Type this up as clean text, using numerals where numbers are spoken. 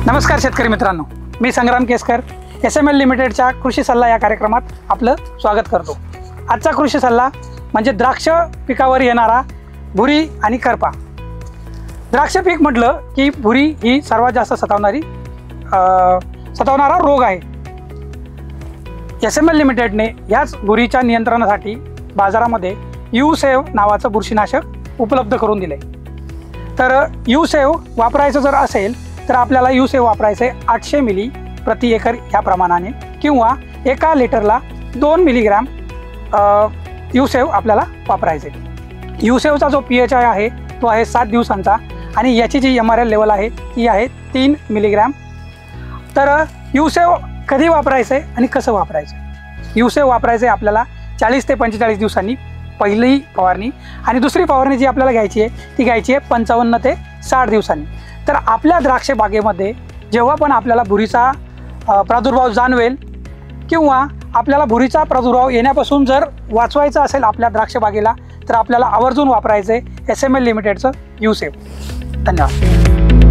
नमस्कार शेतकरी मित्रांनो, मी संग्राम केसकर SML लिमिटेडच्या कृषी सल्ला या कार्यक्रमात आपलं स्वागत करतो। आजचा कृषी सल्ला म्हणजे द्राक्ष पिकावर येणारा भुरी आणि करपा। द्राक्ष पीक म्हटलं की भुरी ही सर्वात जास्त सतावणारा रोग आहे। SML लिमिटेडने याच भुरीच्या नियंत्रणासाठी बाजारामध्ये यूसेव नावाचं बुरशीनाशक उपलब्ध करून दिले। तर यूसेव वापरायचं जर असेल तर आपल्याला यूसेव वापरायचे 800 मिली प्रति एकर या प्रमाणाने किंवा 1 लिटरला 2 मिलीग्रॅम यूसेव आपल्याला वापरायचे। यूसेवचा जो PHI आहे तो आहे 7 दिवसांचा आणि याची जी MRL लेवल आहे ती आहे 3 मिलीग्रॅम। तर यूसेव कधी वापरायचे आणि कसं वापरायचं? यूसेव वापरायचे आपल्याला 40 ते 45 दिवसांनी पहिली फवारणी आणि दुसरी फवारणी जी आपल्याला घ्यायची आहे ती घ्यायची आहे 55 ते 60 दिवसांनी। तर आपल्या द्राक्ष बागेमध्ये जेव्हा पण आपल्याला भुरीचा प्रादुर्भाव जाणवेल किंवा आपल्याला भुरीचा प्रादुर्भाव येण्यापासून जर वाचवायचा असेल आपल्या द्राक्ष बागेला तर आपल्याला आवर्जून वापरायचे SML लिमिटेडचं यूसेव। धन्यवाद।